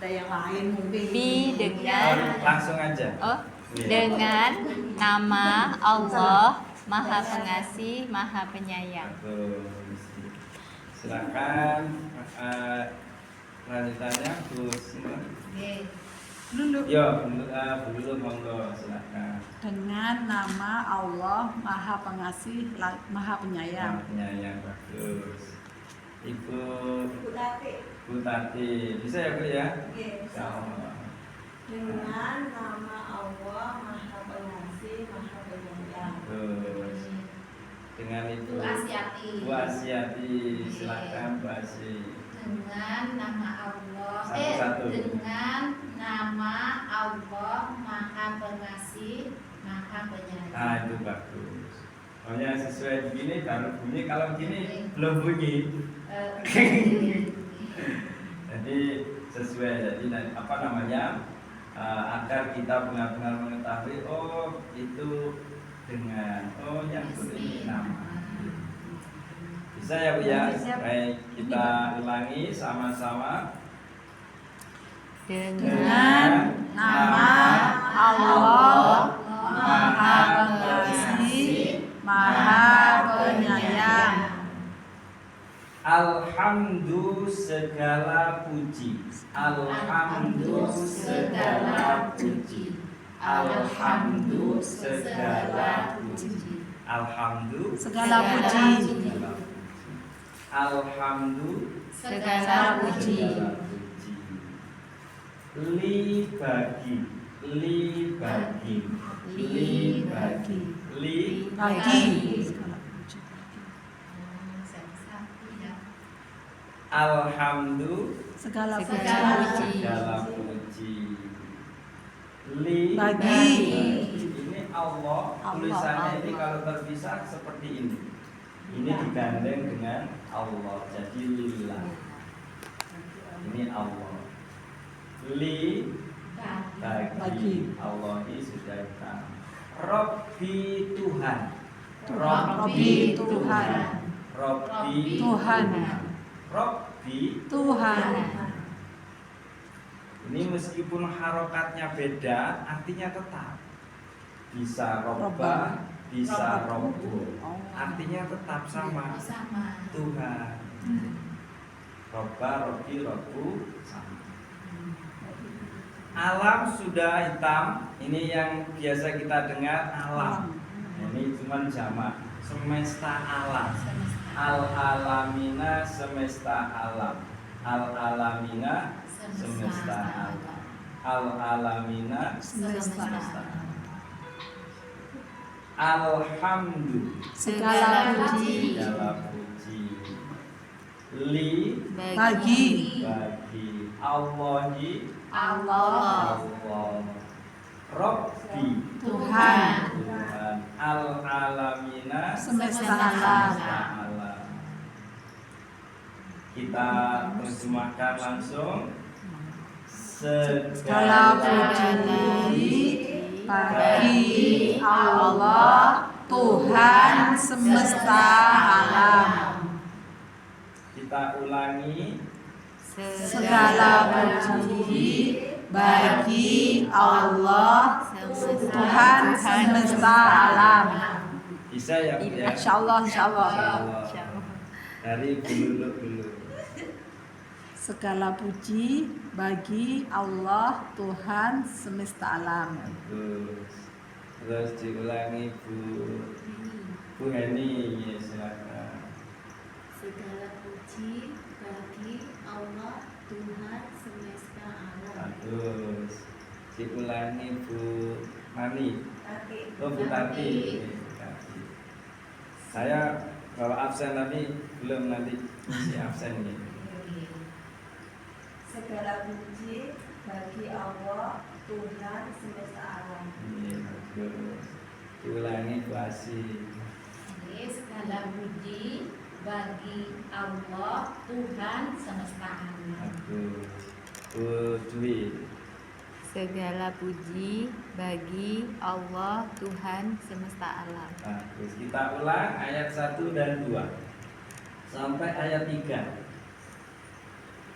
ada yang lain mungkin. Dengan langsung aja. Dengan nama Allah Maha Pengasih, Maha Penyayang. Silakan lanjutannya Bu Simon. Dulu. Yo, dulu monggo silakan. Dengan nama Allah Maha Pengasih, Maha Penyayang. Maha Penyayang, bagus. Ibu Tati, bisa ya Bu ya? Dengan nama Allah Maha Pengasih, Maha Penyayang. Terus dengan Ibu Bu Asyati, silakan Bu Asy. Dengan nama Allah Satu-satu. Dengan nama Allah Maha Pengasih, Maha Penyayang. Nah itu bagus. Pokoknya sesuai begini baru bunyi. Kalau gini belum bunyi. Jadi sesuai. Jadi apa namanya? Agar kita benar-benar mengetahui, oh itu dengan, oh yang ini nama. Bisa ya Bu ya? Baik, kita ulangi sama-sama. Dengan nama Allah Maha Pengasih, Maha Penyayang. Alhamdulillah segala puji. Alhamdulillah segala puji. Alhamdulillah segala puji. Alhamdulillah Segala puji. Alhamdulillah segala puji. Li bagi. Li bagi. Li bagi. Li Bagi. Alhamdulillah Segala Segala puji. segala puji. Li Bagi. ini Allah, tulisannya ini kalau terpisah seperti ini. Ini digandeng dengan Allah, jadi lillah. Ini Allah. Li bagi Allah ini sudah hitam. Robbi Tuhan. Robbi Tuhan. Robbi Tuhan. Robbi Tuhan. ini meskipun harokatnya beda, artinya tetap. Bisa robba, bisa robbu. Artinya tetap sama. Tuhan. Robba, robbi, robbu sama. Alam sudah hitam. Ini yang biasa kita dengar alam. Ini cuma jamak. Semesta alam. Al-alamina semesta alam. Al-alamina semesta alam. Al-alamina Semesta. alam. Alhamdulillah Segala puji. segala puji. Li Bagi. bagi Allahi Allah. Allah. Robbi Tuhan. Tuhan. Al-alamina Semesta alam. alam. Kita terjemahkan langsung. Segala puji bagi Allah Tuhan semesta alam. Kita ulangi. Segala puji bagi Allah Tuhan semesta alam. Bisa ya Bu ya? Insyaallah, insyaallah. Insyaallah. Dari dulu. Segala puji bagi Allah Tuhan semesta alam. Terus diulangi Bu Heni, ya, silakan. Segala puji bagi Allah Tuhan semesta alam. Terus diulangi Bu Mani. Oh Bu Tati. Saya kalau absen tadi belum, nanti si absen ini. Segala puji bagi Allah Tuhan semesta alam. Ini bagus. Diulangi Bu Asy. Segala puji bagi Allah Tuhan semesta alam. Bagus. Bu Dwi. Segala puji bagi Allah Tuhan semesta alam. Bagus. Kita ulang ayat 1 dan 2 sampai ayat 3.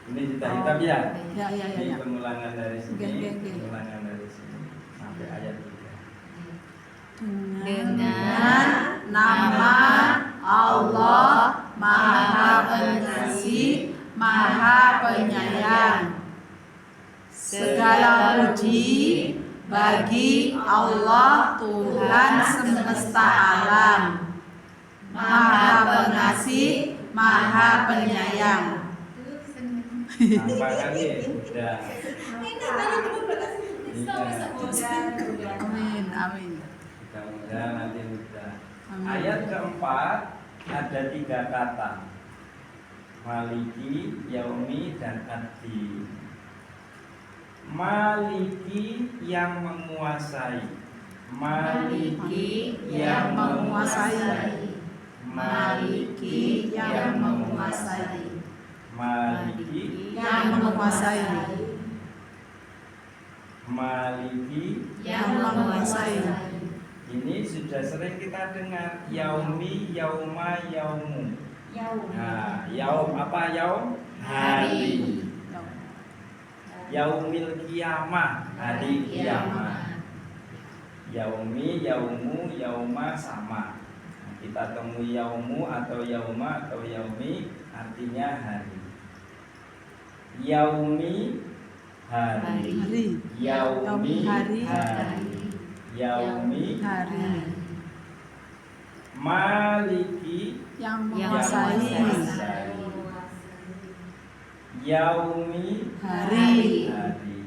Ini hitam ya. Ya, ya, ya, Ini ya. pengulangan dari sini, Oke, oke. pengulangan dari sini sampai ayat 3. Dengan nama Allah Maha Pengasih, Maha Penyayang. Segala puji bagi Allah Tuhan semesta alam, Maha Pengasih, Maha Penyayang. Apa kali sudah? Amin, amin. Mudah-mudahan nanti mudah. Amin. Ayat keempat ada 3 kata, Maliki, Yaumi, dan Ad-Din. Maliki yang menguasai, Maliki yang menguasai, Maliki yang menguasai, Maliki, yang menguasai, Maliki. yang menguasai. Ini sudah sering kita dengar, Yaumi, Yauma, Yaumu. Nah, Yaum apa Yaum? Hari. Yaumil Qiyamah, hari kiamat. Yaumi, Yaumu, Yauma sama. Nah, kita temui Yaumu atau Yauma atau Yaumi artinya hari. Yaumi hari. Hari. Yaumi Hari. hari. Yaumi Hari Maliki yang yang menguasai, menguasai. Yaumi hari hari.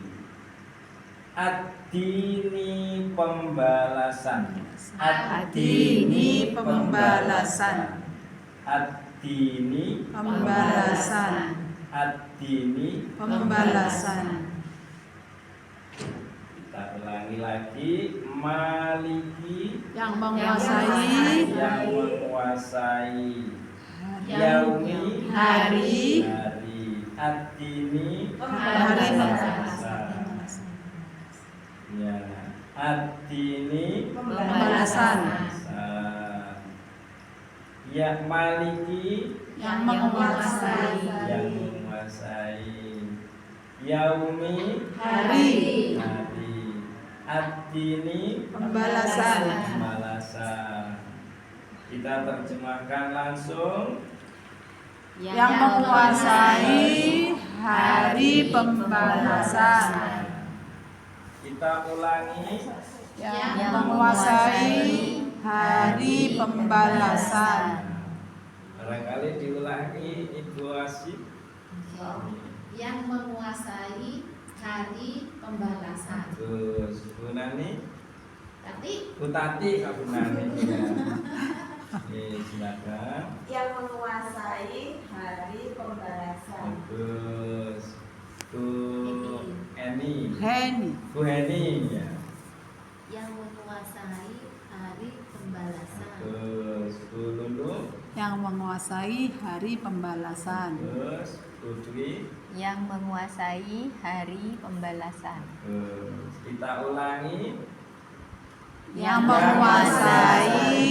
Ad-dini pembalasan. Ad-dini pembalasan, Ad-dini pembalasan, Ad-dini pembalasan. Kita ulangi lagi, Maliki Yang menguasai, yang menguasai. Yaumi hari, hari. Ad-dini hari pembalasan. Ya, Ad-dini pembalasan. Ya, Maliki Yang menguasai, yang menguasai. Yaumi hari, hari. Ad-dini pembalasan. pembalasan. Kita terjemahkan langsung. Yang menguasai hari pembalasan. Kita ulangi. Yang menguasai hari pembalasan. Barangkali diulangi Ibu Asyik. Yang menguasai hari pembalasan. Terus Bu Nani, Tapi Bu Tati, Bu Nani. Ya. Oke, silakan. Yang menguasai hari pembalasan. Bagus. Bu Eni, Heni, Bu Heni. Ya. yang menguasai hari pembalasan. Terus Bu Lulu. yang menguasai hari pembalasan. Terus Bu Dwi. Yang menguasai hari pembalasan. Terus kita ulangi. Yang menguasai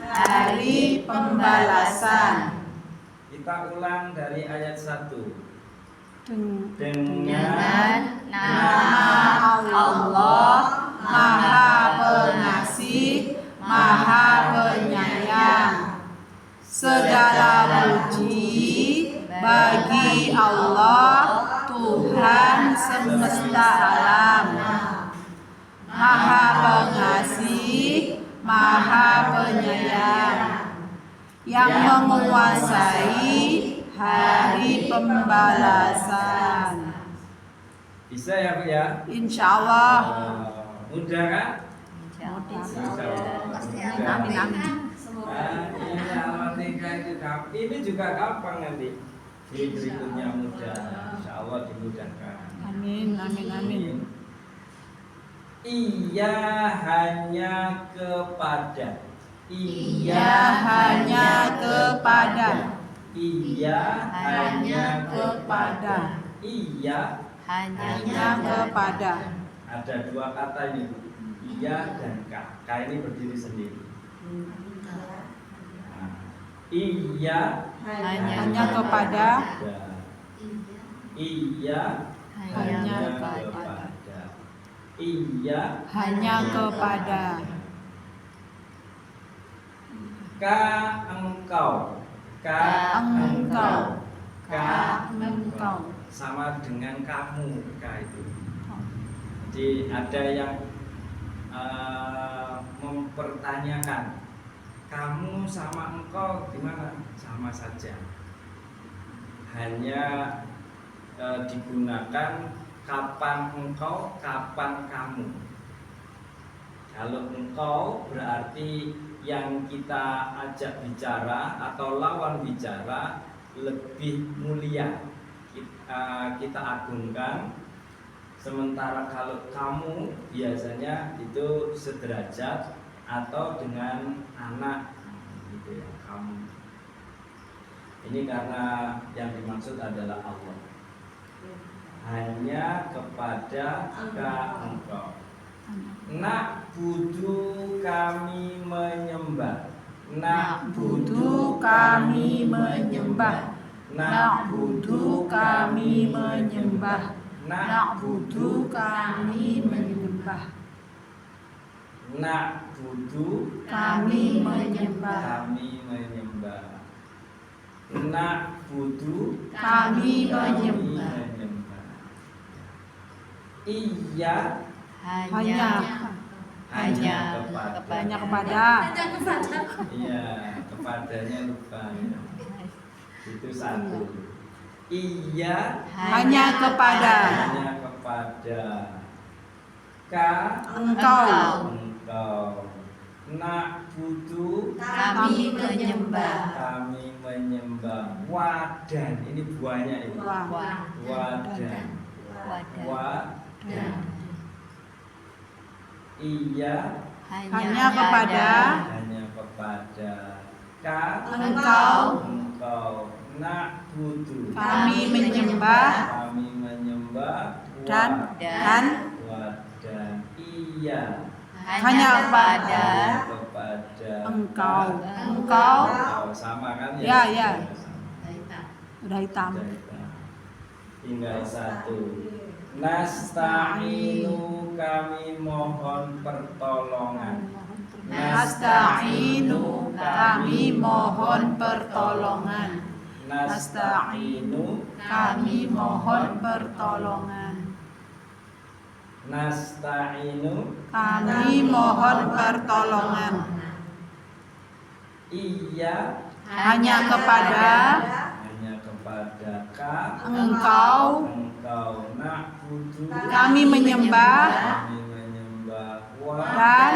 hari pembalasan. Kita ulang dari ayat 1. Dengan Dengan nama Allah Maha Pengasih, Maha Penyayang. Segala puji bagi Allah Tuhan semesta alam, Maha Pengasih, Maha Penyayang, yang menguasai hari pembalasan. Bisa ya Bu ya? Insya Allah. Mudah kan? Amin, amin. Ini Al-Fatihah itu ini juga gampang nanti. Di berikutnya mudah. Insya Allah dimudahkan. Amin, amin, amin. Ia hanya kepada. Ia hanya kepada. Ia hanya kepada. Ia Hanya kepada. ada 2 kata ini Bu. Ia dan ka. Ka ini berdiri sendiri. Nah, ia Hanya kepada. ada. Iya Hanya kepada. Iya hanya kepada. ka engkau. Ka Engkau. Ka Engkau. sama dengan kamu. Ka itu. Jadi ada yang mempertanyakan, kamu sama engkau gimana? Sama saja. Hanya digunakan kapan engkau, kapan kamu. Kalau engkau berarti yang kita ajak bicara atau lawan bicara lebih mulia, kita agungkan. Sementara kalau kamu biasanya itu sederajat atau dengan anak, gitu ya, kamu. Ini karena yang dimaksud adalah Allah. Hanya kepada engkau. Nak budu kami menyembah. Nak Budu kami menyembah. Nak budu kami menyembah. Nak budu kami menyembah. Nak budu Kami menyembah. kami menyembah. Nak budu Kami kami menyembah. menyembah. Iya Hanya hanya kepada. hanya kepada. Iya, kepadanya lupa ya. Itu satu. Iya Hanya kepada. hanya kepada. Ka Engkau. engkau. Nak butuh Kami menyembah. kami menyembah. Wadan, ini buahnya ini. Wah. Wadan. Wadah. Wadan. Iya Hanya kepada. hanya kepada. Ka Engkau. engkau. Nak butuh Kami menyembah. kami menyembah. Dan Wadan. Iya hanya kepada. kepada Engkau. Engkau. Engkau sama kan Ya, ya. Baita. Udah hitam. Tinggal satu. Nasta'inu kami mohon pertolongan. Nasta'inu kami mohon pertolongan. Nasta'inu Kami mohon pertolongan. Nasta'inu Kami mohon pertolongan. Iya Hanya kepada. hanya kepada Ka Engkau. engkau. Nak butuh Kami menyembah. kami menyembah. Dan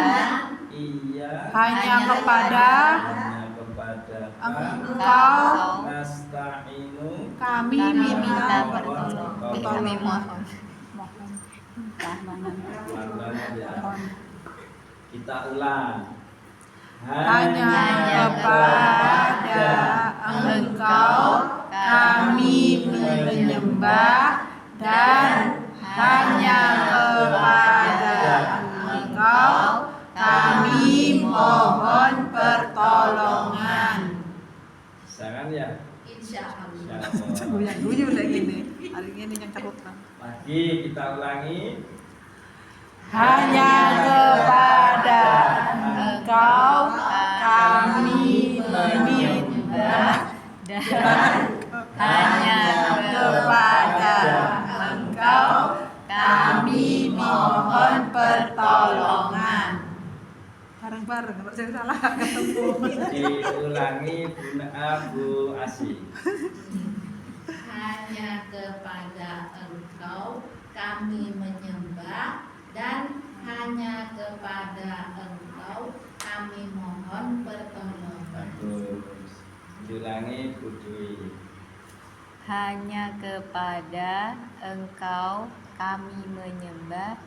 iya hanya kepada. hanya kepada Ka Engkau. Nasta'inu Kami minta pertolongan. Kami mohon. Mohon. Pertolongan. pelan-pelan ya. Mohon. Kita ulang. Hanya kepada Engkau kami menyembah, dan hanya kepada Engkau kami mohon pertolongan. Jangan ya. Insya Allah. Guyu lagi nih. Hari ini yang carutan. Lagi kita ulangi. Hanya kepada Engkau kami menyembah, dan hanya kepada Engkau kami mohon pertolongan. Bareng-bareng, kalau saya salah ketemu. Diulangi Bu Asi. Hanya kepada Engkau kami menyembah, dan hanya kepada Engkau kami mohon pertolongan. Bagus. Diulangi Bu Dwi. Hanya kepada Engkau kami menyembah,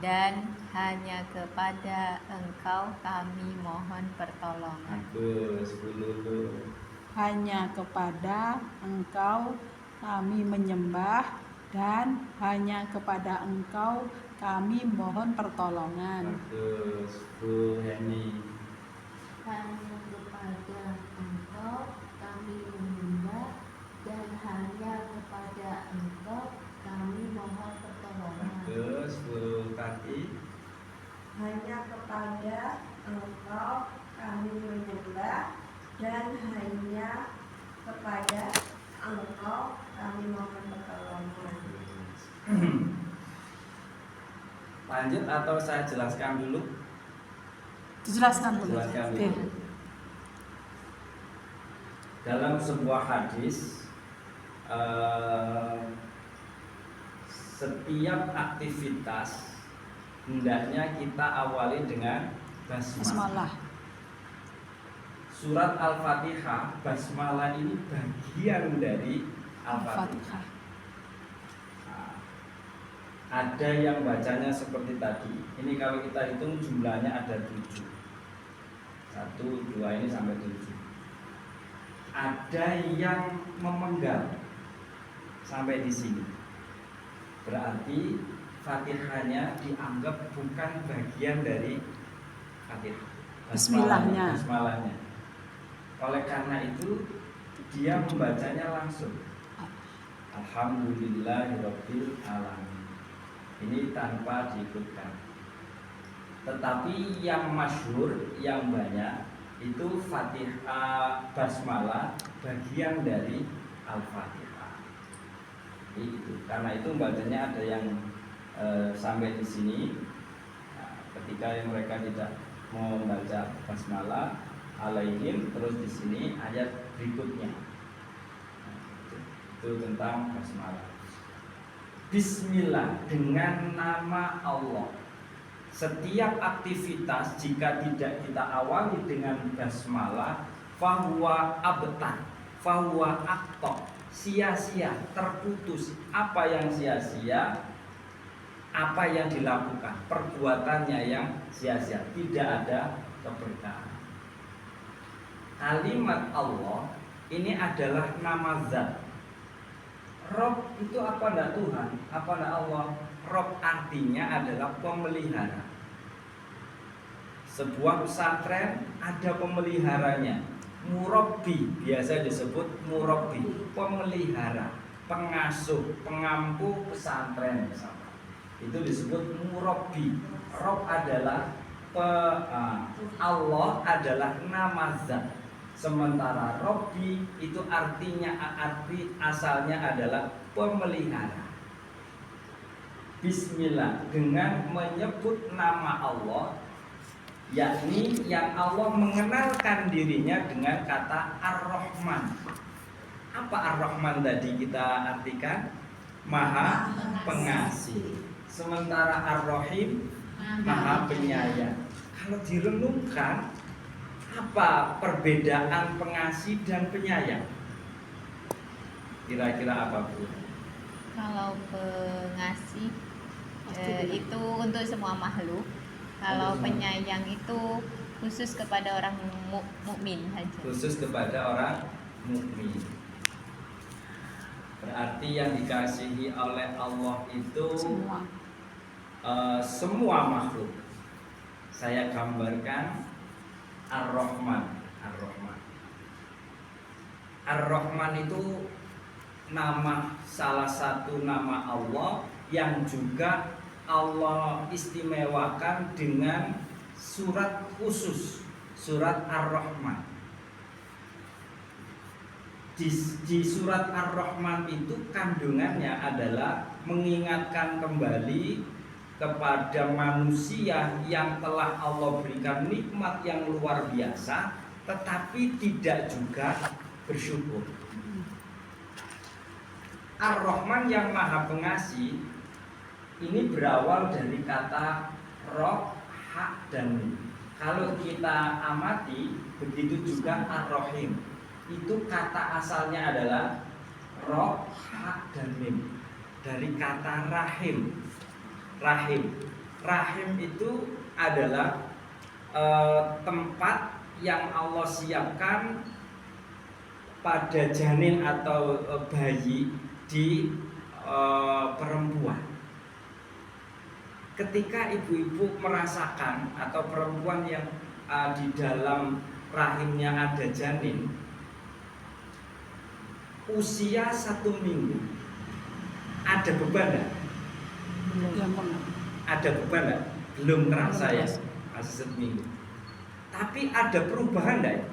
dan hanya kepada Engkau kami mohon pertolongan. Bagus Bu Lulu. Hanya kepada Engkau kami menyembah, dan hanya kepada Engkau kami mohon pertolongan. Bagus Bu Heni. Hanya kepada Engkau kami menyembah, dan hanya kepada Engkau hanya kepada Engkau kami menyembah dan hanya kepada Engkau kami mohon pertolongan. Lanjut atau saya jelaskan dulu? Dijelaskan dulu. Jelaskan Oke. dulu. Dalam sebuah hadis, setiap aktivitas hendaknya kita awali dengan basmalah. Bismillah. Surat Al-Fatihah, basmalah ini bagian dari Al-Fatihah. Fatihah. Nah, ada yang bacanya seperti tadi. Ini kalau kita hitung jumlahnya ada 7. 1, 2 ini sampai 7. Ada yang memenggal sampai di sini. Berarti Fatihahnya dianggap bukan bagian dari Fatihah. Bismillahnya. Basmalahnya. Oleh karena itu dia membacanya langsung. Alhamdulillahirabbil alamin. Ini tanpa diikutkan. Tetapi yang masyhur, yang banyak itu Fatihah basmalah bagian dari Al-Fatihah. Itu. Karena itu bacanya ada yang sampai di sini. Nah, ketika mereka tidak mau membaca basmalah alaihim, terus di sini ayat berikutnya. Nah, itu tentang basmalah. Bismillah, dengan nama Allah. Setiap aktivitas jika tidak kita awali dengan basmalah, fahuwa abtar, fahuwa aktor, sia-sia, terputus. Apa yang sia-sia? Apa yang dilakukan? Perbuatannya yang sia-sia, tidak ada keberkahan. Kalimat Allah ini adalah nama zat. Rob itu apa ndak Tuhan? Apa ndak Allah? Rob artinya adalah pemelihara. Sebuah pesantren ada pemeliharanya. Murabbi biasa disebut murabbi, pemelihara, pengasuh, pengampu pesantren misalnya. Itu disebut murabbi. Rob adalah Allah adalah nama zat. Sementara Robbi itu artinya asalnya adalah pemelihara. Bismillah, dengan menyebut nama Allah, yakni yang Allah mengenalkan dirinya dengan kata Ar-Rahman. Apa Ar-Rahman tadi kita artikan? Maha pengasih. Sementara Ar-Rahim Maha penyayang. Kalau direnungkan, apa perbedaan pengasih dan penyayang? Kira-kira apa, Bu? Kalau pengasih itu untuk semua makhluk. Kalau penyayang itu khusus kepada orang mukmin saja. Khusus kepada orang mukmin. Berarti yang dikasihi oleh Allah itu semua makhluk. Saya gambarkan Ar-Rahman. Ar-Rahman. Ar-Rahman itu salah satu nama Allah yang juga Allah istimewakan dengan surat khusus, surat Ar-Rahman. Di surat Ar-Rahman itu kandungannya adalah mengingatkan kembali kepada manusia yang telah Allah berikan nikmat yang luar biasa, tetapi tidak juga bersyukur. Ar-Rahman yang Maha Pengasih ini berawal dari kata roh, hak, dan mim. Kalau kita amati, begitu juga Ar-Rahim. Itu kata asalnya adalah roh, hak, dan mim. Dari kata rahim. Rahim itu adalah tempat yang Allah siapkan pada janin atau bayi di perempuan. Ketika ibu-ibu merasakan atau perempuan yang di dalam rahimnya ada janin, usia 1 minggu, ada beban enggak? Ada beban enggak? belum terasa ya, masih 1 minggu. Tapi ada perubahan enggak ya?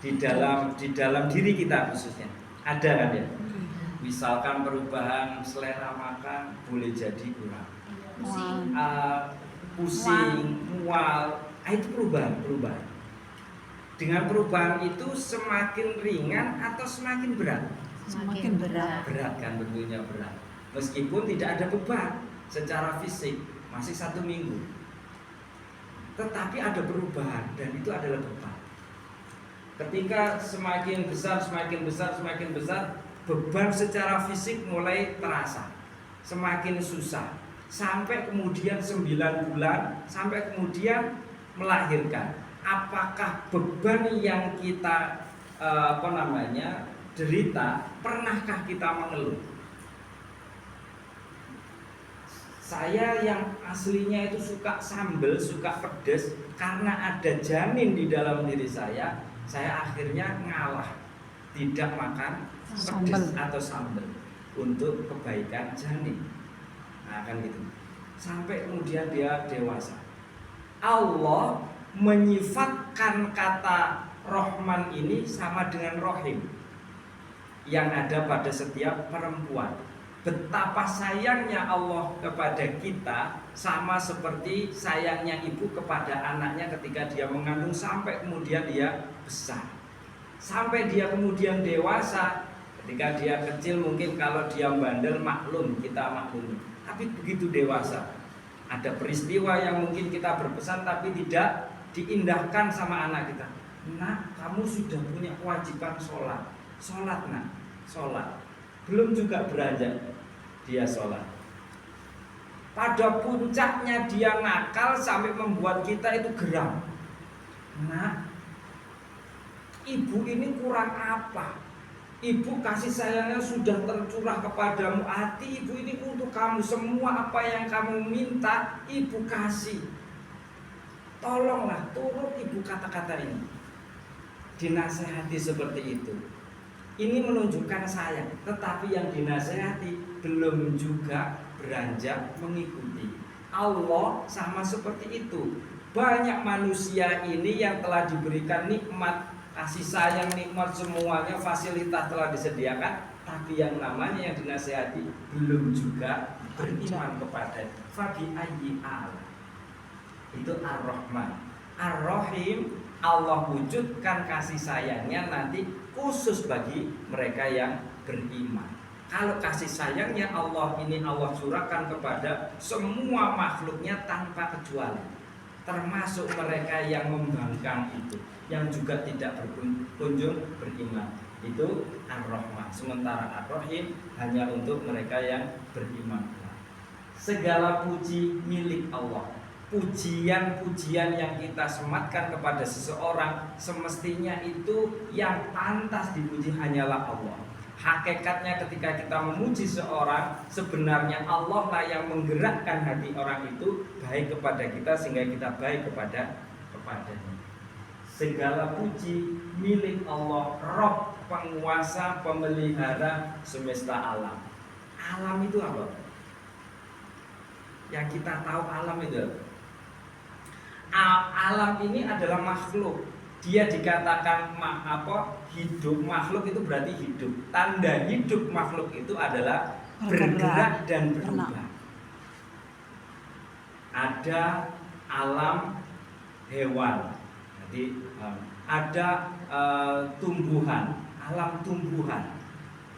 Di dalam diri kita khususnya ada kan ya? Misalkan perubahan selera makan boleh jadi kurang, pusing, mual, itu perubahan. Dengan perubahan itu semakin ringan atau semakin berat? Semakin berat. Berat kan, tentunya berat. Meskipun tidak ada beban secara fisik, masih 1 minggu, tetapi ada perubahan dan itu adalah beban. Ketika semakin besar, beban secara fisik mulai terasa, semakin susah, sampai kemudian 9 bulan, sampai kemudian melahirkan. Apakah beban yang kita derita, pernahkah kita mengeluh? Saya yang aslinya itu suka sambal, suka pedas, karena ada janin di dalam diri saya akhirnya ngalah, tidak makan pedas atau sambal untuk kebaikan janin. Nah kan gitu. Sampai kemudian dia dewasa. Allah menyifatkan kata Rahman ini sama dengan Rahim yang ada pada setiap perempuan. Betapa sayangnya Allah kepada kita, sama seperti sayangnya ibu kepada anaknya ketika dia mengandung sampai kemudian dia besar, sampai dia kemudian dewasa. Ketika dia kecil mungkin kalau dia bandel maklum, kita maklum. Tapi begitu dewasa, ada peristiwa yang mungkin kita berpesan tapi tidak diindahkan sama anak kita. Nak, kamu sudah punya kewajiban sholat. Sholat nak, sholat. Belum juga beranjak dia sholat. Pada puncaknya dia nakal sampai membuat kita itu geram. Nak, ibu ini kurang apa? Ibu kasih sayangnya sudah tercurah kepadamu. Hati ibu ini untuk kamu. Semua apa yang kamu minta ibu kasih. Tolonglah, turut ibu kata-kata ini. Dinasehati seperti itu. Ini menunjukkan sayang. Tetapi yang dinasehati belum juga beranjak mengikuti. Allah sama seperti itu. Banyak manusia ini yang telah diberikan nikmat, kasih sayang, nikmat semuanya, fasilitas telah disediakan, tapi yang namanya yang dinasehati belum juga beriman kepada Fabi ayyi ala. Itu Ar-Rahman. Ar-Rahim, Allah wujudkan kasih sayangnya nanti khusus bagi mereka yang beriman. Kalau kasih sayangnya Allah ini Allah curahkan kepada semua makhluknya tanpa kecuali, termasuk mereka yang membangkang itu, yang juga tidak berkunjung beriman. Itu Ar-Rahman. Sementara Ar-Rahim hanya untuk mereka yang beriman. Segala puji milik Allah. Pujian-pujian yang kita sematkan kepada seseorang semestinya itu yang pantas dipuji hanyalah Allah. Hakikatnya ketika kita memuji seorang, sebenarnya Allah lah yang menggerakkan hati orang itu baik kepada kita sehingga kita baik kepadanya. Segala puji milik Allah, Rabb, penguasa, pemelihara semesta alam. Alam itu apa? Yang kita tahu alam itu apa? Alam ini adalah makhluk. Dia dikatakan hidup, makhluk itu berarti hidup. Tanda hidup makhluk itu adalah bergerak dan berubah. Ada alam hewan, jadi ada tumbuhan, alam tumbuhan.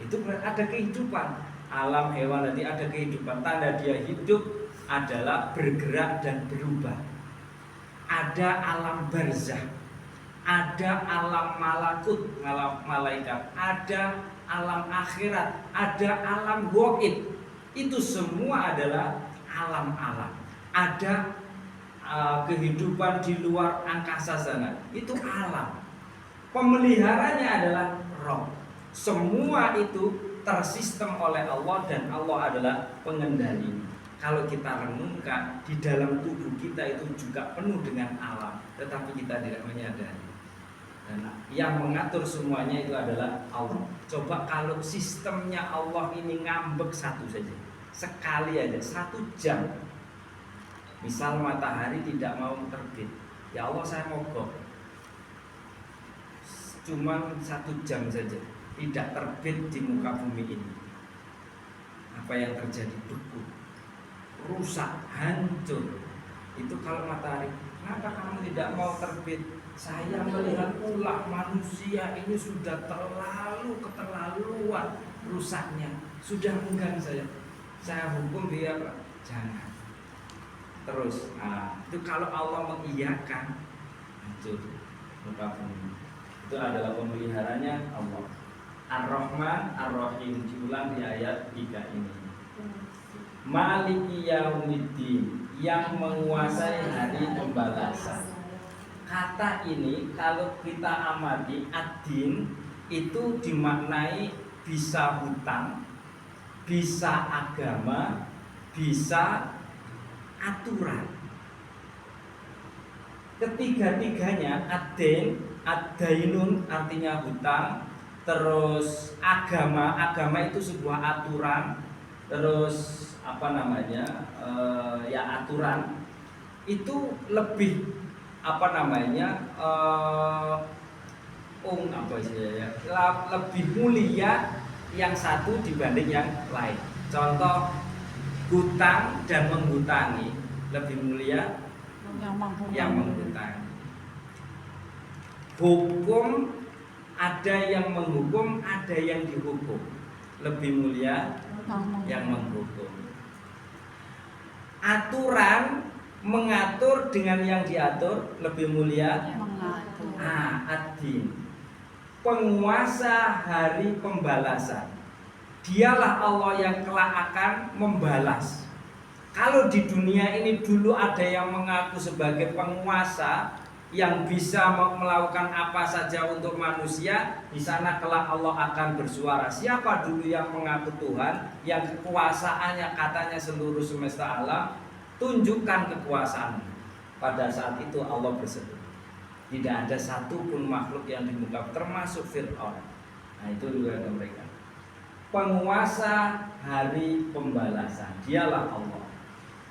Itu berarti ada kehidupan. Alam hewan nanti ada kehidupan. Tanda dia hidup adalah bergerak dan berubah. Ada alam barzah, ada alam malakut, alam malaikat, ada alam akhirat, ada alam goib. Itu semua adalah alam-alam. Ada kehidupan di luar angkasa sana, itu alam. Pemeliharanya adalah Roh. Semua itu tersistem oleh Allah dan Allah adalah pengendali. Kalau kita renungkan, di dalam tubuh kita itu juga penuh dengan alam, tetapi kita tidak menyadari. Dan yang mengatur semuanya itu adalah Allah. Coba kalau sistemnya Allah ini ngambek satu saja, sekali aja, 1 jam, Misal matahari tidak mau terbit, ya Allah saya mogok, cuman 1 jam saja tidak terbit di muka bumi ini. Apa yang terjadi? Beku, rusak, hancur. Itu kalau matahari. Kenapa kamu tidak mau terbit? Saya melihat ulah manusia ini sudah terlalu keterlaluan rusaknya, sudah enggan saya hukum dia, Pak. Jangan. Terus, itu kalau Allah mengiyakan, hancur muka bumi. Itu adalah pemeliharanya Allah. Ar-Rahman, Ar-Rahim, diulang di ayat 3 ini. Maliki Yaumiddin, yang menguasai hari pembalasan. Kata ini kalau kita amati, ad-din itu dimaknai bisa hutang, bisa agama, bisa aturan. Ketiga-tiganya, ad-din, ad-dainun artinya hutang, terus agama itu sebuah aturan, terus ya aturan itu lebih lebih mulia yang satu dibanding yang lain. Contoh, hutang dan menghutangi lebih mulia yang menghutangi. Hukum, ada yang menghukum, ada yang dihukum, lebih mulia yang menghukum. Aturan, mengatur dengan yang diatur, lebih mulia ad-din. Penguasa hari pembalasan, dialah Allah yang kelak akan membalas. Kalau di dunia ini dulu ada yang mengaku sebagai penguasa yang bisa melakukan apa saja untuk manusia, di sana kelak Allah akan bersuara. Siapa dulu yang mengaku Tuhan, yang kekuasaannya katanya seluruh semesta alam, tunjukkan kekuasaanmu. Pada saat itu Allah berseru. Tidak ada satupun makhluk yang di muka, termasuk Fir'aun. Nah itu juga mereka. Penguasa hari pembalasan, dialah Allah.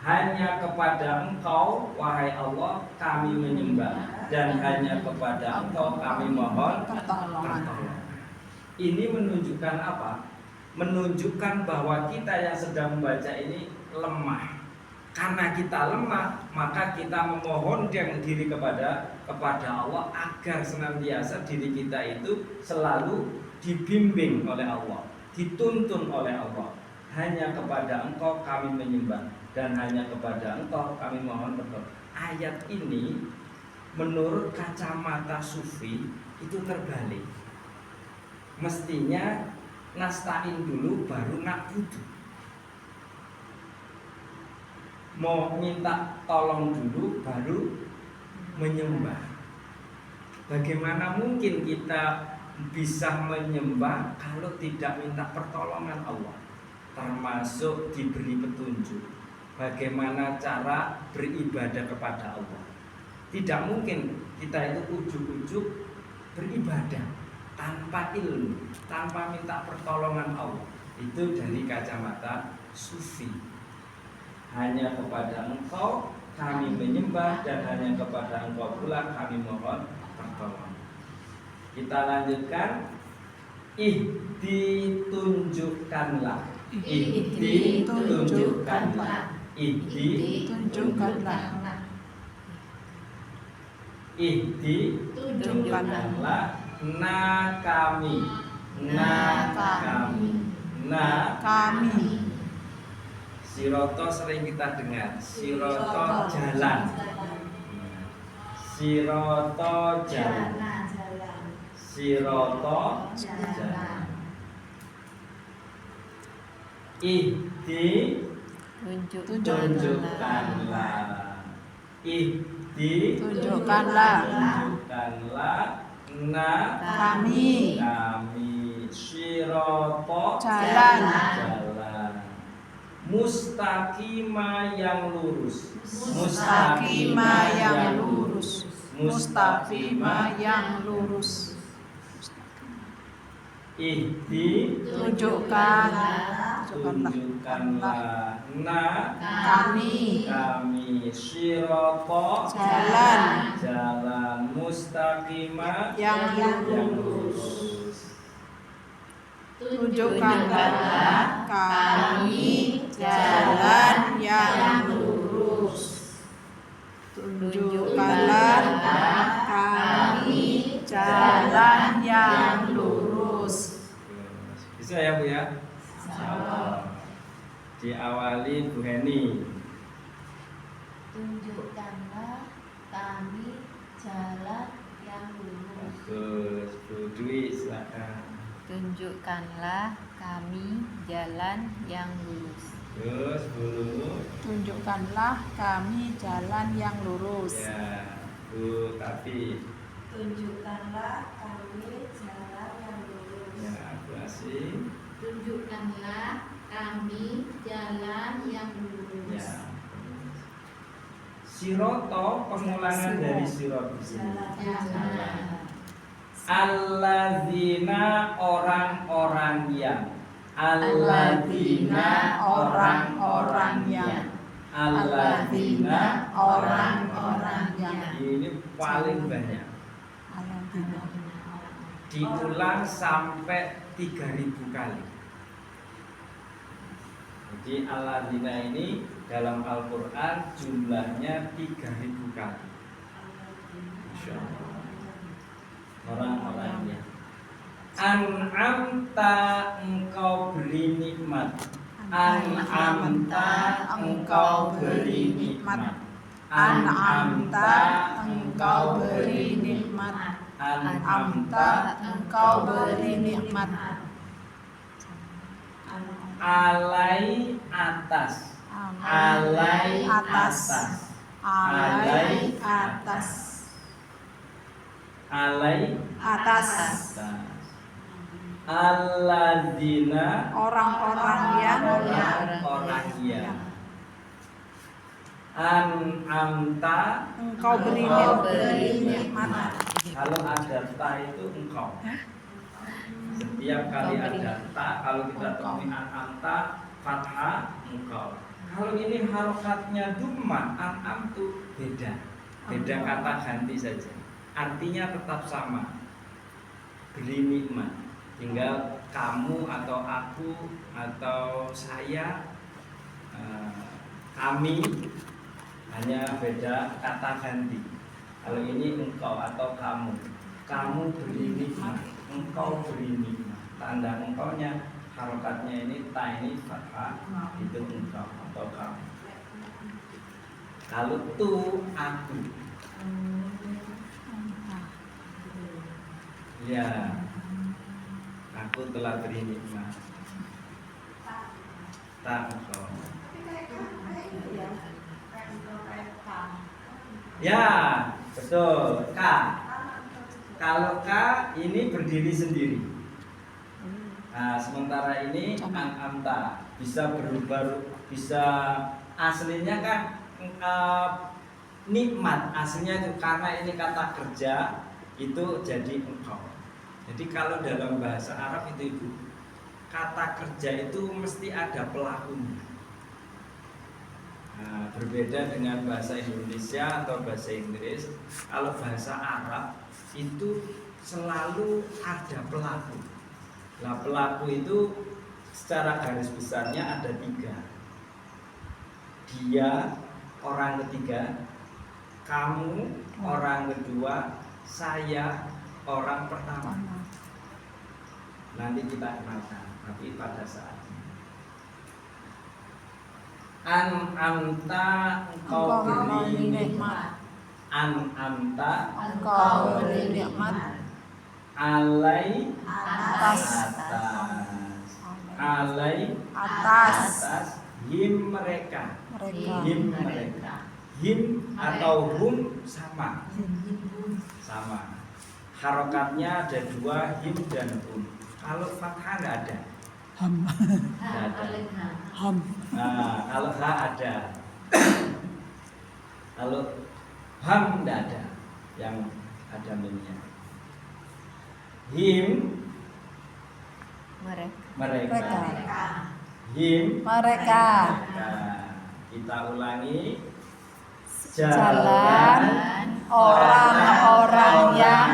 Hanya kepada Engkau, wahai Allah, kami menyembah, dan hanya kepada Engkau kami mohon pertolongan. Ini menunjukkan apa? Menunjukkan bahwa kita yang sedang membaca ini lemah. Karena kita lemah, maka kita memohon diri kepada Allah agar senantiasa diri kita itu selalu dibimbing oleh Allah, dituntun oleh Allah. Hanya kepada Engkau kami menyembah, dan hanya kepada Engkau kami mohon pertolongan. Ayat ini menurut kacamata sufi itu terbalik. Mestinya nasta'in dulu baru na'budu. Mau minta tolong dulu baru menyembah. Bagaimana mungkin kita bisa menyembah kalau tidak minta pertolongan Allah? Termasuk diberi petunjuk bagaimana cara beribadah kepada Allah. Tidak mungkin kita itu ujuk-ujuk beribadah tanpa ilmu, tanpa minta pertolongan Allah. Itu dari kacamata sufi. Hanya kepada Engkau kami menyembah, dan hanya kepada Engkau pula kami mohon pertolongan. Kita lanjutkan. Ditunjukkanlah. Ditunjukkanlah. Tunjukkanlah. Tunjukkanlah. Kami. Siroto sering kita dengar. Siroto jalan. Siroto jalan. Siroto jalan. Tunjukkanlah. Tunjukkanlah. Kami. Siroto jalan. Mustaqima yang lurus. Mustaqima yang lurus. Mustaqima yang lurus. Tunjukkanlah. kami Sirata jalan mustaqimah yang lurus. tunjukkanlah kami jalan yang lurus. Tunjukkanlah kami jalan yang lurus. Bisa ya Bu ya? Diawali Bu Heni. tunjukkanlah kami jalan yang lurus. Bagus, Bu Dwi silakan. Tunjukkanlah kami jalan yang lurus. Terus Bu Lulu. Tunjukkanlah kami jalan yang lurus. Ya, Bu Tapi. Tunjukkanlah kami jalan yang lurus. Ya, Bu Asyik. Tunjukkanlah kami jalan yang lurus. Ya. Siroto pengulangan dari sirot di sini. Jalan. Alladzina orang-orang yang. Alladzina orang-orang yang. Alladzina orang-orang yang. Ini paling banyak. Alladzina. Diulang sampai 3000 kali. Jadi alladzina ini dalam Al-Quran jumlahnya 3000 kali. Masya Allah. Orang-orangnya. An'amta engkau beri nikmat. An'amta engkau beri nikmat. An'amta engkau beri nikmat. An'amta engkau beri nikmat. Alai atas. Alai atas. Alai Alai atas. Alai Atas. atas. Alladzina Orang-orang yang. orang yang. An'amta Engkau beri nikmat. kalau ada ta itu engkau. Setiap kali ada ta, kalau kita temui an'amta fathah engkau. Kalau ini harokatnya dumma, an'am itu beda kata ganti saja. Artinya tetap sama. Beri nikmat. Tinggal kamu atau aku atau saya, kami, hanya beda kata ganti. Kalau ini engkau atau kamu beri nikmat, engkau beri nikmat. Tanda engkaunya harokatnya ini ta ini fathah, itu engkau atau kamu. Kalau tu aku, ya aku telah beri nikmat. Tak engkau. Ya, betul. K. Kalau K ini berdiri sendiri. Nah, sementara ini an'amta bisa berubah, bisa aslinya kan nikmat. Aslinya itu karena ini kata kerja itu jadi engkau. Jadi kalau dalam bahasa Arab itu Ibu, kata kerja itu mesti ada pelakunya. Nah, berbeda dengan bahasa Indonesia atau bahasa Inggris. Kalau bahasa Arab itu selalu ada pelaku. Nah, pelaku itu secara garis besarnya ada 3. Dia orang ketiga, kamu orang kedua, saya orang pertama. Nanti kita kenalkan, tapi pada saatnya. An'amta engkau beri nikmat. An'amta Engkau beri nikmat. alai Atas. Alai Atas him mereka. mereka. Him atau hum sama. Harokatnya ada 2, him dan hum. Kalau fathah nggak ada. Nggak ada. Nah, kalau ha ada. Kalau ham nggak ada, yang ada mimnya. Him Mereka. mereka. mereka. Kita ulangi. Jalan orang-orang yang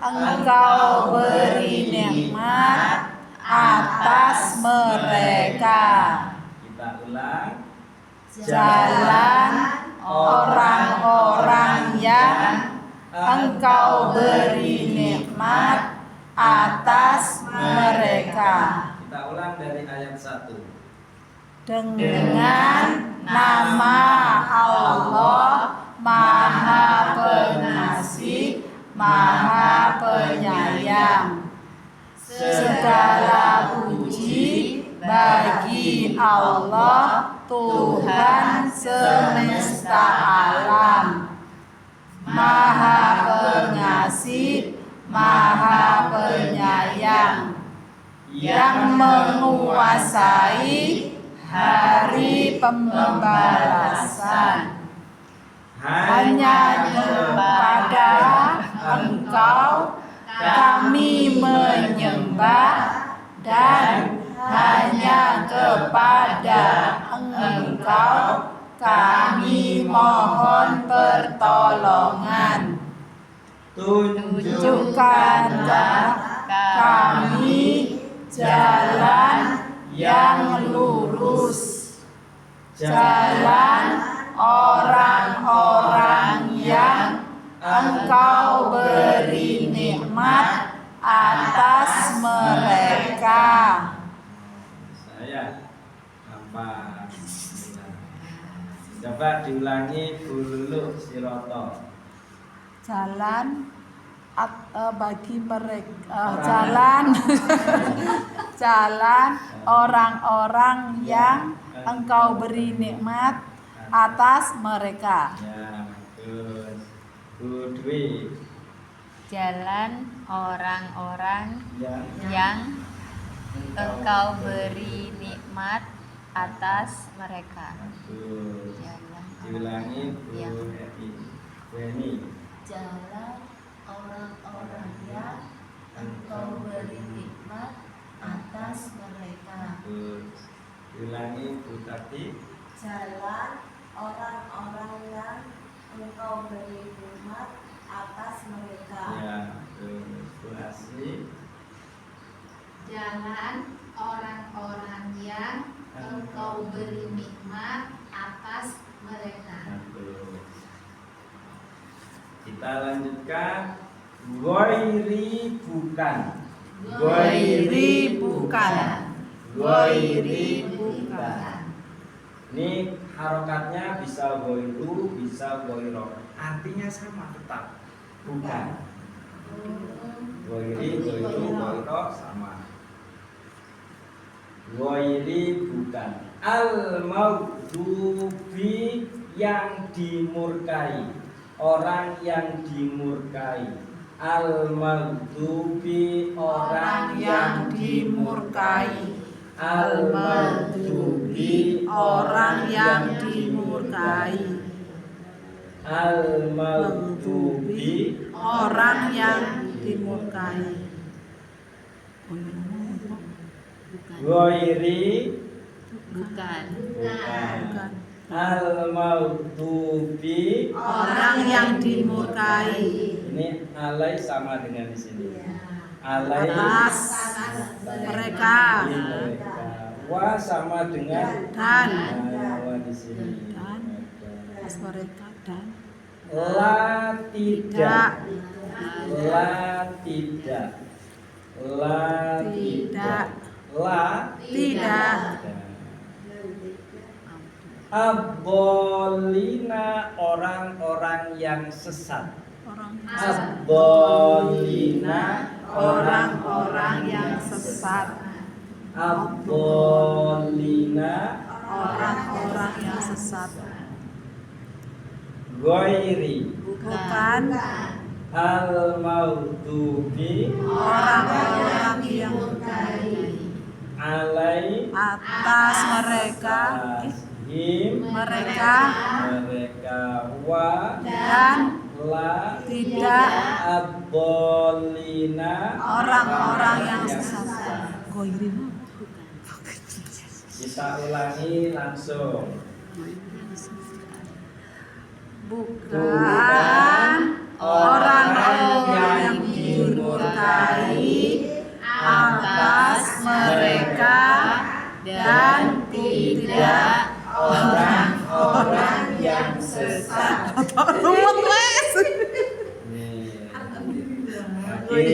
Engkau beri nikmat atas mereka. Kita ulang. Jalan orang-orang yang Engkau beri nikmat atas mereka. Kita ulang dari ayat 1. Dengan nama Allah Maha Pengasih, Maha Penyayang. Segala puji bagi Allah Tuhan semesta alam, Maha Pengasih, Maha Penyayang, yang menguasai hari pembalasan. Hanya kepada Engkau kami menyembah, dan hanya kepada Engkau kami mohon pertolongan. Tunjukkanlah kami jalan yang lurus, jalan orang-orang yang Engkau beri nikmat atas mereka. Saya apa? Coba diulangi dulu Siroto. Jalan bagi mereka, jalan orang-orang yang Engkau beri nikmat atas mereka. Ya, bagus. Bu Dwi. Jalan orang-orang Ya. yang Engkau beri nikmat atas mereka. Bagus. Jalan Diulangi Bu yang Weni. Jalan orang-orang yang Engkau beri nikmat atas mereka. Bagus. Diulangi Bu Tati. Jalan orang-orang yang Engkau beri nikmat atas mereka. Ya, bagus. Bu Asri. Jalan orang-orang yang Engkau beri nikmat atas mereka. Bagus. Kita lanjutkan. Goiri bukan. Goiri bukan. Goiri bukan. Ini harokatnya bisa goiru, bisa goiro. Artinya sama tetap. Bukan. Goiri, goiru, goiro sama. Goiri bukan. Al-maghdubi yang dimurkai. Orang yang dimurkai. Al-maghdubi orang yang dimurkai. Al-maghdubi orang yang dimurkai. Al-maghdubi Orang yang dimurkai. Ghairi bukan. bukan. Al-maghdubi Orang yang dimurkai. ini alai sama dengan di sini. Alai Atas mereka. Wa sama dengan Dan. wa di sini. Dan. Atas mereka dan La tidak. La tidak. La tidak. La tidak. Abolina orang-orang yang sesat. Orang Abolina orang-orang yang sesat. Abolina Orang-orang yang sesat. Ghairi Bukan al-maghdubi orang-orang yang alai atas mereka mereka wa dan la tidak abolina orang-orang yang sesat. Goiri Kita ulangi langsung. Bukan orang-orang yang dimurkai atas mereka dan tidak orang-orang yang sesat. ruwet wes. Nih. Oke,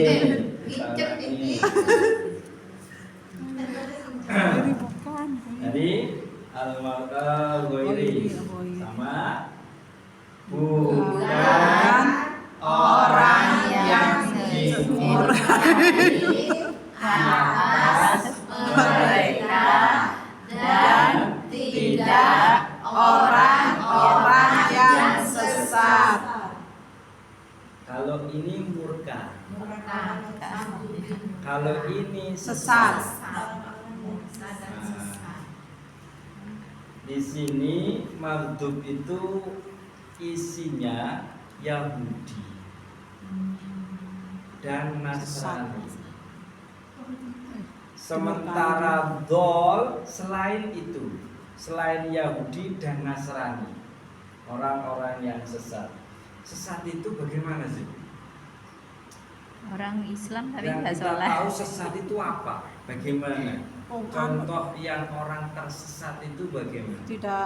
kita ulangi. Jadi al-maqal ghairi sama bukan orang yang dimurkai atas mereka dan tidak orang-orang yang sesat. Kalau ini murka, kalau ini Sesat. Di sini maghdub itu isinya Yahudi dan Nasrani. Sementara dol selain itu, selain Yahudi dan Nasrani, orang-orang yang sesat. Sesat itu bagaimana sih? Orang Islam tapi Yang nggak kita sholat. tahu sesat itu apa? Bagaimana? Contoh yang orang tersesat itu bagaimana? Tidak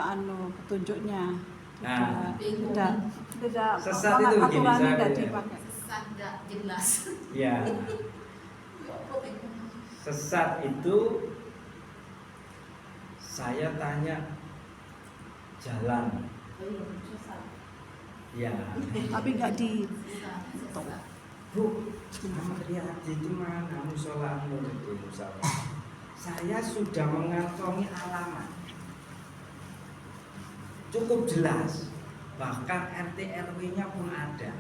petunjuknya. Nah, Tidak sesat itu begini, aturannya saya tidak lihat. dipakai. Sesat nggak jelas. Ya, sesat itu saya tanya jalan. Ya, Tapi nggak di Bu, Riyadi itu mana musolamu itu musola? Saya sudah mengantongi alamat, cukup jelas, bahkan RT RW-nya pun ada.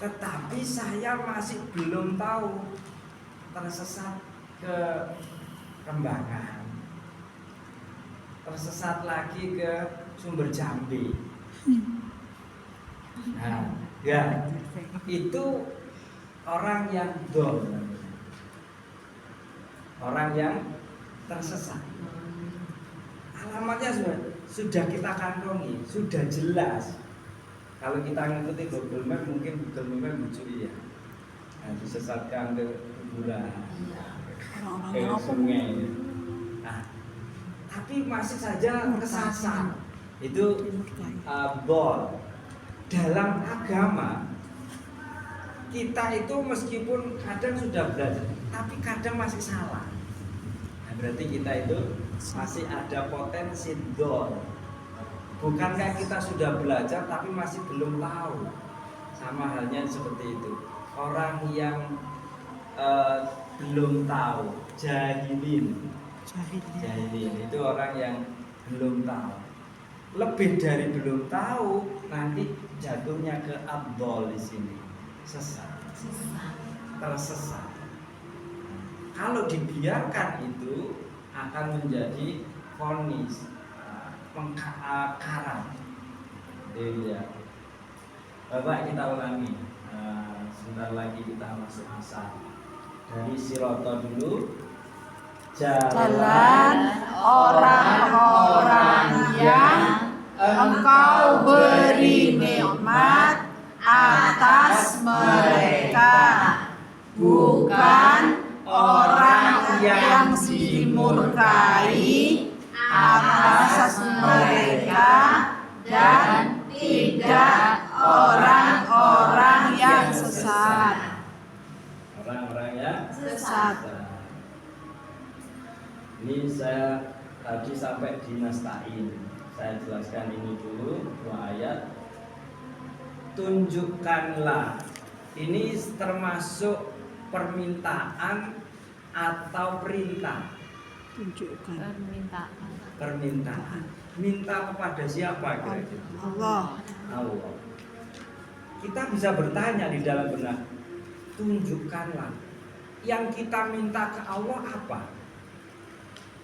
Tetapi saya masih belum tahu tersesat ke Kembangan, tersesat lagi ke Sumber Jambi. Nah, ya itu orang yang dol, orang yang tersesat. Alamatnya sudah kita kantongi, sudah jelas. Kalau kita ngikuti Google Map, mungkin Google Map mencuri ya. Nah, disesatkan ke kuburan, ke sungai. Nah, tapi masih saja kesasar. Itu dol. Dalam agama kita itu meskipun kadang sudah belajar, tapi kadang masih salah. Nah, berarti kita itu masih ada potensi dol. Bukankah kita sudah belajar tapi masih belum tahu? Sama halnya seperti itu. Orang yang belum tahu, jahilin itu orang yang belum tahu. Lebih dari belum tahu, nanti jatuhnya ke abdol di sini, sesat, tersesat. Kalau dibiarkan itu akan menjadi vonis, pengkarat. Ya. Bapak kita ulangi. Sebentar lagi kita masuk asar. Dari Siroto dulu. Jalan orang-orang yang Engkau beri nikmat atas mereka, bukan orang yang dimurkai atas mereka dan tidak orang-orang yang sesat. Orang-orang yang Sesat. Ini saya tadi sampai di Nasta'in. Saya jelaskan ini dulu, 2 ayat. Tunjukkanlah. Ini termasuk permintaan atau perintah. Tunjukkan Permintaan. Minta kepada siapa kira-kira? Allah. Allah. Kita bisa bertanya di dalam benak, tunjukkanlah. Yang kita minta ke Allah apa?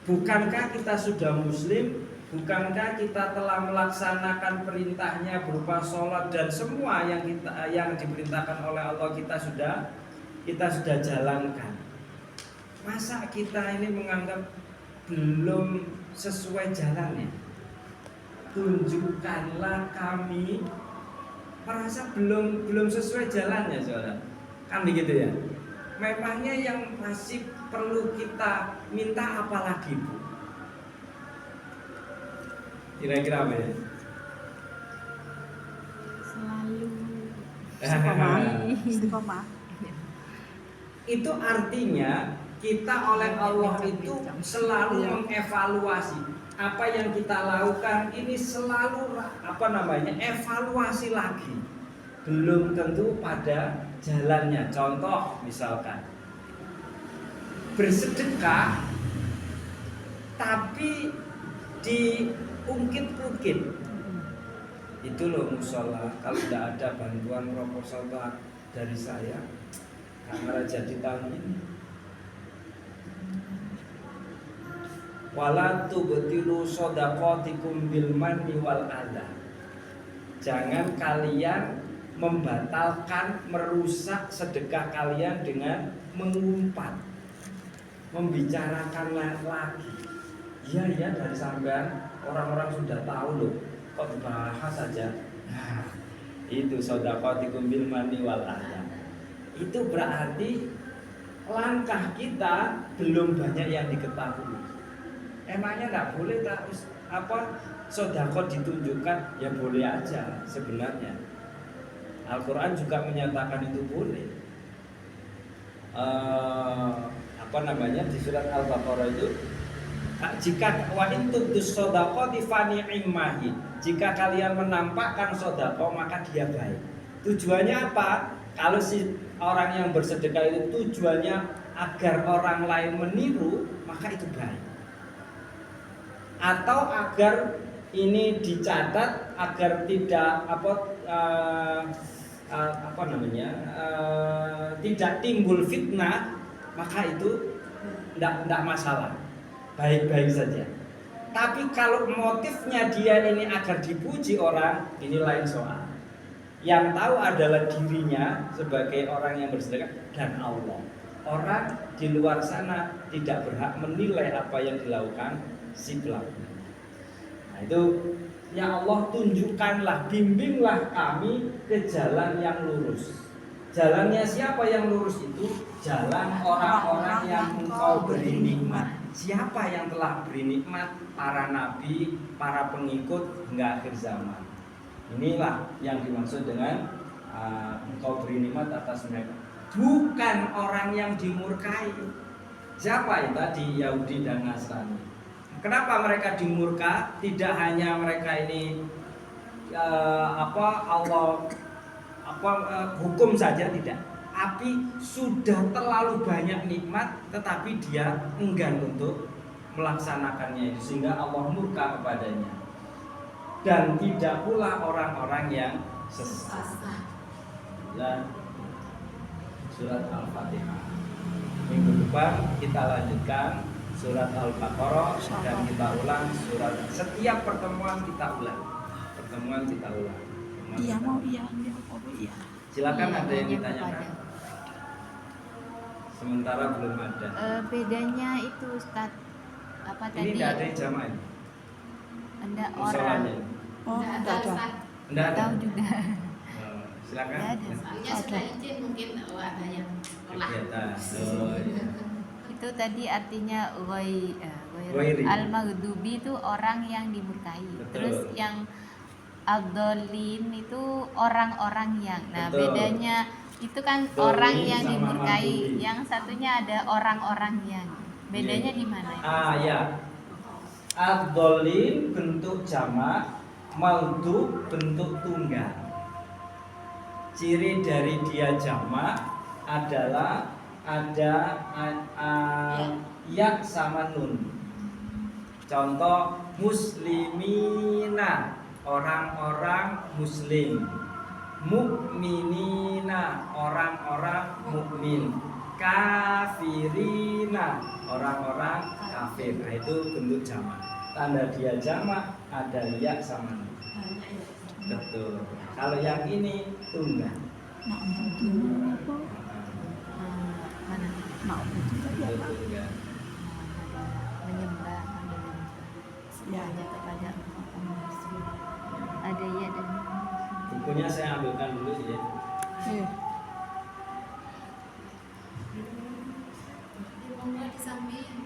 Bukankah kita sudah muslim? Bukankah kita telah melaksanakan perintahnya berupa sholat dan semua yang diperintahkan oleh Allah kita sudah jalankan? Masa kita ini menganggap belum sesuai jalannya. Tunjukkanlah kami, merasa belum sesuai jalannya, saudara. Kan begitu ya. Memangnya yang masih perlu kita minta apa lagi, Bu? Kira-kira apa ya? Selalu Istiqomah. Itu artinya kita oleh Allah itu selalu mengevaluasi apa yang kita lakukan ini, selalu evaluasi lagi. Belum tentu pada jalannya. Contoh misalkan bersedekah tapi diungkit-ungkit. Itu loh musola, kalau tidak ada bantuan proposal dari saya, kamera jadi tahun ini. Wala tubtilu shadaqatikum bil manni wal adha. Jangan kalian membatalkan, merusak sedekah kalian dengan mengumpat, membicarakan lagi. Iya dari sampean orang-orang sudah tahu loh, kok dibahas saja. Nah, itu shadaqatikum bil manni wal adha. Itu berarti langkah kita belum banyak yang diketahui. Emangnya nggak boleh sedekah ditunjukkan? Ya boleh aja sebenarnya. Al-Quran juga menyatakan itu boleh. Di surat Al-Baqarah itu, jika wa in tubdus shadaqati fa ni'mahi. Jika kalian menampakkan sedekah maka dia baik. Tujuannya apa? Kalau si orang yang bersedekah itu tujuannya agar orang lain meniru, maka itu baik. Atau agar ini dicatat agar tidak tidak timbul fitnah, maka itu tidak masalah, baik-baik saja. Tapi kalau motifnya dia ini agar dipuji orang, ini lain soal. Yang tahu adalah dirinya sebagai orang yang bersedekah dan Allah. Orang di luar sana tidak berhak menilai apa yang dilakukan si pelaku. Nah itu, ya Allah tunjukkanlah, bimbinglah kami ke jalan yang lurus. Jalannya siapa yang lurus itu? Jalan orang-orang yang Engkau beri nikmat. Siapa yang telah beri nikmat? Para nabi, para pengikut hingga akhir zaman. Inilah yang dimaksud dengan Engkau beri nikmat atas mereka. Bukan orang yang dimurkai. Siapa itu tadi? Yahudi dan Nasrani. Kenapa mereka dimurka? Tidak hanya mereka ini hukum saja, tidak. Tapi sudah terlalu banyak nikmat, tetapi dia enggan untuk melaksanakannya itu, sehingga Allah murka kepadanya. Dan tidak pula orang-orang yang sesat. Dan surat Al-Fatihah. Minggu depan kita lanjutkan surat Al-Baqarah dan kita ulang surat. Setiap pertemuan kita ulang. Iya. Silakan, Iya, ada yang nanya ditanyakan. kepada. Sementara belum ada. Bedanya itu Ustaz, apa Ini tadi? tidak ada yang jamaah. Ada Musolanya. orang. Oh, enggak ada. Tidak ada. Tahu juga. Silakan. Nggak ada. Soalnya sudah izin mungkin ada yang olah. Kegiatan. Oh, iya. Itu tadi artinya Ghairi. al-maghdubi itu orang yang dimurkai. Betul. Terus yang ad-dhalin itu orang-orang yang. Nah, Betul. bedanya itu kan Dhalin orang yang sama dimurkai, maghdubi. yang satunya ada orang-orang yang. Bedanya di mana? Ya. Ad-dhalin bentuk jamak, maghdub bentuk tunggal. Ciri dari dia jamak adalah ada ya sama nun. Contoh muslimina, orang-orang muslim. Mukminina, orang-orang mukmin. Kafirina, orang-orang kafir. Nah, itu bentuk jamak. Tanda dia jamak ada ya sama nun. Betul. Kalau yang ini tunggal. Mana? Betul, tunggal. menyembah semuanya kepada Allah. Ada ya dan Bukunya saya ambilkan dulu ya. Iya. Di samping